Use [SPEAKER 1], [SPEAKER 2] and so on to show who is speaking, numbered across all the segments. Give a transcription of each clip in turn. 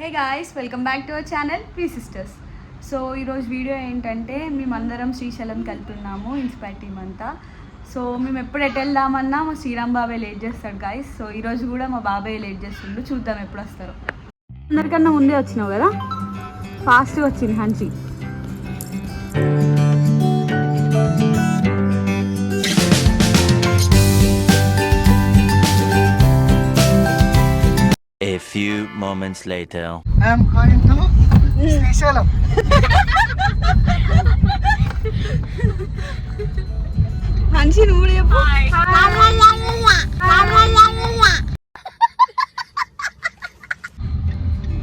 [SPEAKER 1] Hey guys, welcome back to our channel we sisters. So ఈరోజు video ఏంటంటే మేమందరం శ్రీశైలంకి వెళ్తున్నాము, ఇన్స్పైర్ టీమ్ అంతా. సో మేము ఎప్పుడు ఎటు వెళ్దామన్నా మా శ్రీరామ్ బాబాయ్ లేట్ చేస్తాడు గాయస్. సో ఈరోజు కూడా మా బాబాయ్ లేట్ చేస్తుండు, చూద్దాం ఎప్పుడు వస్తారో. అందరికన్నా ముందే వచ్చినావు కదా, ఫాస్ట్గా వచ్చింది హన్సీ.
[SPEAKER 2] A few moments later.
[SPEAKER 3] I am going to Srishalam.
[SPEAKER 1] హన్సీ నువ్వు చెప్పు.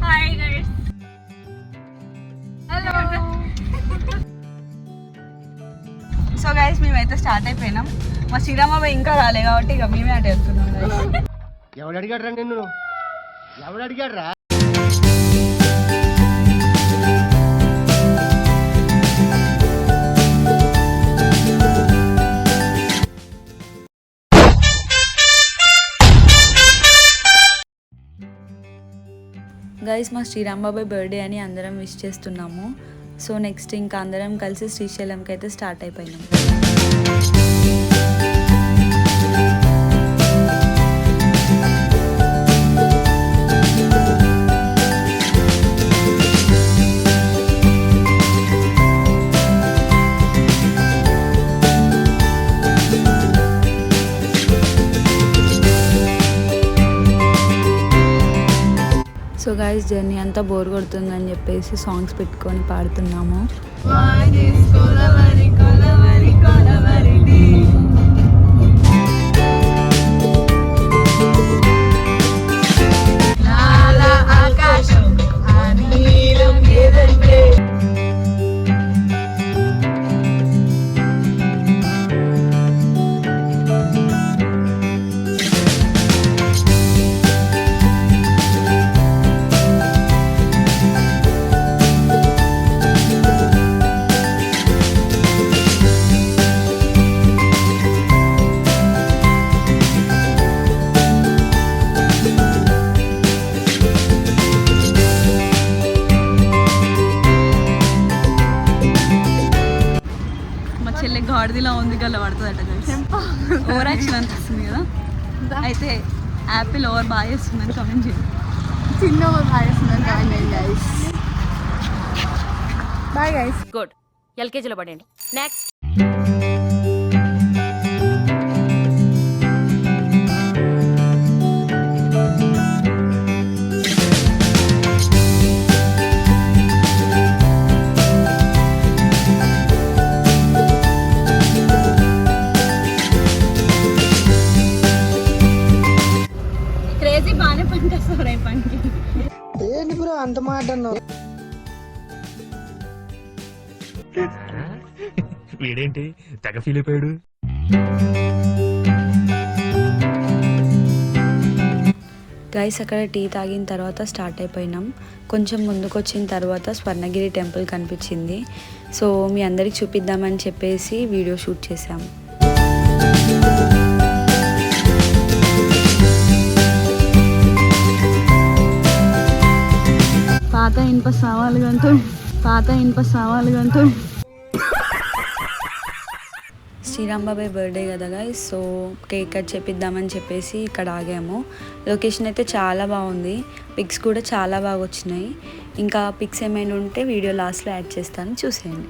[SPEAKER 4] Hi guys.
[SPEAKER 1] Hello. So guys మేమైతే స్టార్ట్ అయిపోయినాం. మా శ్రీరామ్ బాబాయ్ ఇంకా రాలే కాబట్టి ఇక మేమే అటు వెళ్తున్నాం guys.
[SPEAKER 3] ఎవడు అడిగాడు రా నిన్ను? ఎవడు అడిగాడు రా?
[SPEAKER 5] గైస్ మా శ్రీరామ్ బాబాయ్ బర్త్డే అని అందరం విష్ చేస్తున్నాము. సో నెక్స్ట్ ఇంకా అందరం కలిసి శ్రీశైలంకి అయితే స్టార్ట్ అయిపోయినాం. సో గైస్ జర్నీ అంతా బోర్ కొడుతుందని చెప్పేసి సాంగ్స్ పెట్టుకొని పాడుతున్నాము.
[SPEAKER 1] గాడిదిలా ఉంది గల పడుతుందట ఓవర్ యాక్షన్ అనిపిస్తుంది కదా. అయితే యాపిల్ ఓవర్ బాగా చేస్తుందని కమెంట్ చేయండి.
[SPEAKER 4] చిన్న బాగా చేస్తుందని కమెంట్ చేయండి గైస్.
[SPEAKER 1] Bye guys.
[SPEAKER 4] గుడ్. ఎల్కేజీలో పడండి. నెక్స్ట్
[SPEAKER 3] ఏంటి బ్రో అంత మాట అన్నావు?
[SPEAKER 6] వీడేంటి తెగ ఫీల్ అయిపోయాడు.
[SPEAKER 5] గైస్ అక్కడ టీ తాగిన తర్వాత స్టార్ట్ అయిపోయినాం. కొంచెం ముందుకు వచ్చిన తర్వాత స్వర్ణగిరి టెంపుల్ కనిపించింది. సో మీ అందరికి చూపిద్దామని చెప్పేసి వీడియో షూట్ చేసాము.
[SPEAKER 1] పాత ఇనుప సామాలు గంతు
[SPEAKER 5] శ్రీరామ్ బాబాయ్ బర్త్డే కదా గైస్. సో కేక్ కట్ చేపిద్దామని చెప్పేసి ఇక్కడ ఆగాము. లొకేషన్ అయితే చాలా బాగుంది, పిక్స్ కూడా చాలా బాగా వచ్చినాయి. ఇంకా పిక్స్ ఏమైనా ఉంటే వీడియో లాస్ట్లో యాడ్ చేస్తాను, చూసేయండి.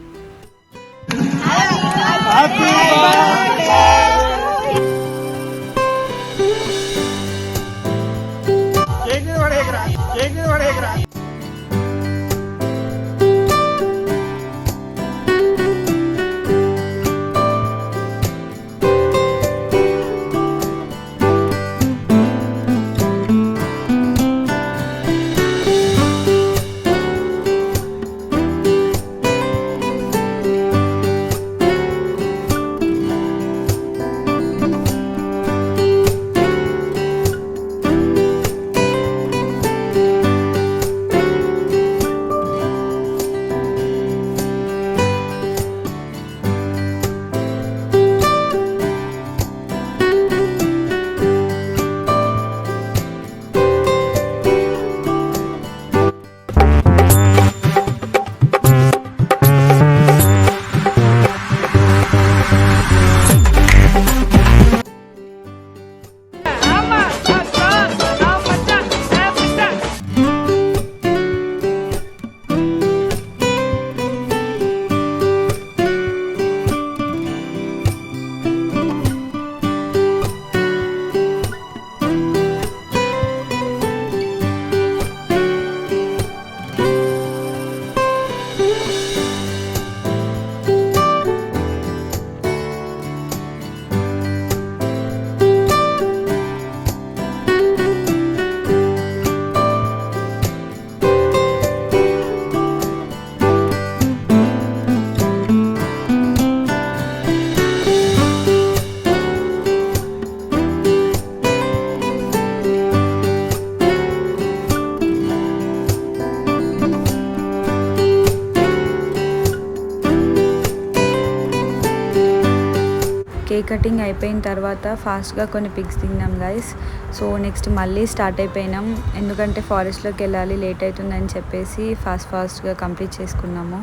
[SPEAKER 5] కటింగ్ అయిపోయిన తర్వాత ఫాస్ట్గా కొన్ని పిక్స్ దిగినాం గైస్. సో నెక్స్ట్ మళ్ళీ స్టార్ట్ అయిపోయినాం, ఎందుకంటే ఫారెస్ట్లోకి వెళ్ళాలి, లేట్ అవుతుందని చెప్పేసి ఫాస్ట్గా కంప్లీట్ చేసుకున్నాము.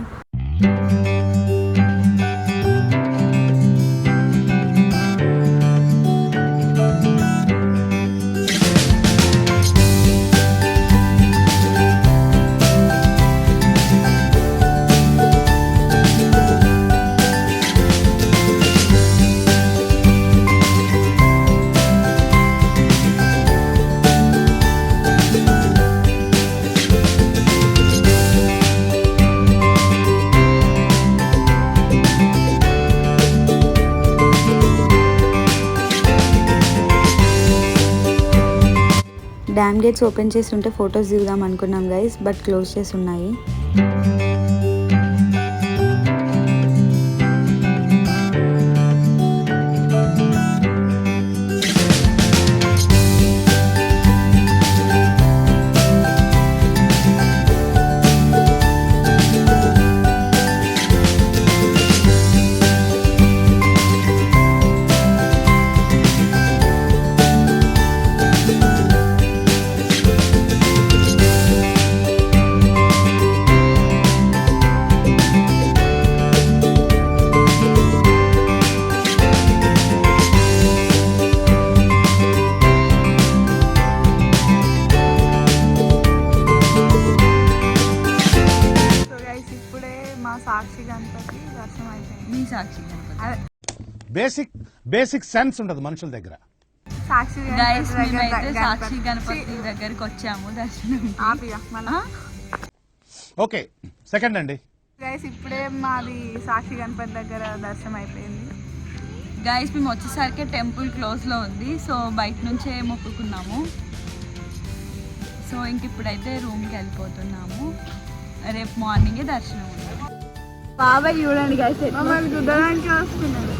[SPEAKER 5] డ్యామ్ గేట్స్ ఓపెన్ చేసి ఉంటే ఫొటోస్ దిగుదాం అనుకున్నాం గైస్, బట్ క్లోజ్ చేసి ఉన్నాయి.
[SPEAKER 1] సాక్షి గణపతి దర్శనం అయిపోయింది. మీ సాక్షి గణపతి
[SPEAKER 7] బేసిక్ సెన్స్ ఉండదు మనుషుల దగ్గర.
[SPEAKER 1] సాక్షి సాక్షి గణపతి దగ్గరికి వచ్చాము దర్శనం.
[SPEAKER 7] ఓకే సెకండ్ అండి
[SPEAKER 1] గైస్ ఇప్పుడే మాది సాక్షి గణపతి దగ్గర దర్శనం అయిపోయింది. గైస్ మేము వచ్చేసరికి టెంపుల్ క్లోజ్లో ఉంది, సో బయట నుంచే మొక్కుకున్నాము. సో ఇంక ఇప్పుడైతే రూమ్కి వెళ్ళిపోతున్నాము, రేపు మార్నింగే దర్శనం ఉంది. బాబాయ్ చూడండి గైస్ కుదరానికి వస్తున్నాడు.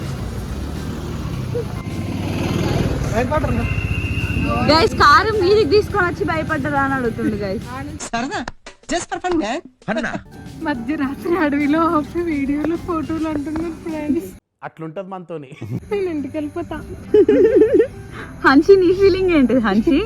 [SPEAKER 1] గైస్ కారు మీదికి తీసుకొని వచ్చి భయపడ్డదా అని అడుగుతుండు గైస్. మధ్యరాత్రి అడవిలో వీడియోలు ఫోటోలు అంటున్నారు ఫ్రెండ్స్.
[SPEAKER 3] అట్లుంటది మనతోని.
[SPEAKER 1] నేను ఇంటికి వెళ్ళిపోతా. హన్షి నీ ఫీలింగ్ ఏంటి హన్షి?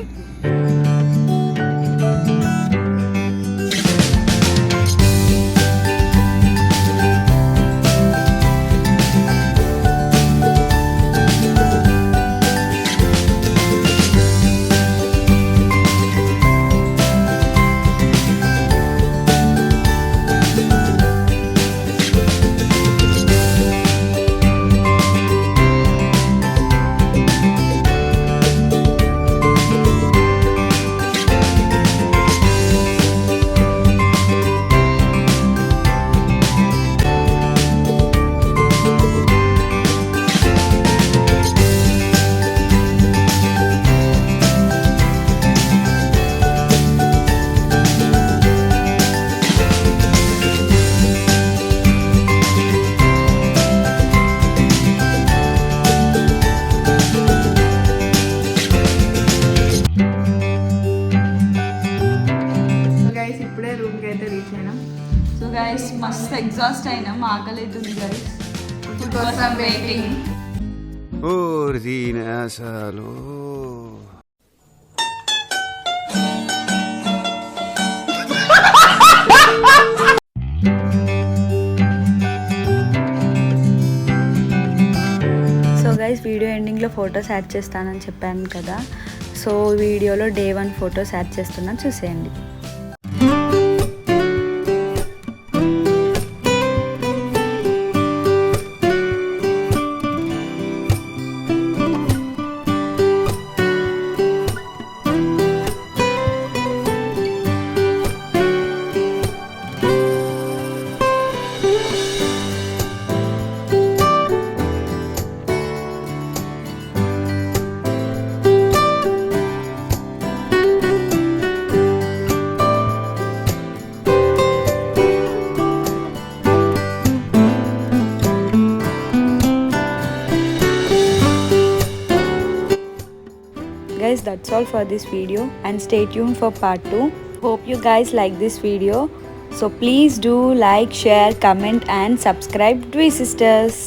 [SPEAKER 1] సో గైస్ మస్తు ఎగ్జాస్ట్ అయినాం, ఆకలి అవుతుంది గైస్, ఫుడ్ కోసం వెయిటింగ్.
[SPEAKER 5] సో గైస్ వీడియో ఎండింగ్లో ఫొటోస్ యాడ్ చేస్తానని చెప్పాను కదా, సో వీడియోలో డే 1 ఫొటోస్ యాడ్ చేస్తున్నా, చూసేయండి. Guys, that's all for this video and stay tuned for part 2. Hope you guys like this video. So please do like, share, comment and subscribe Dwi Sisters.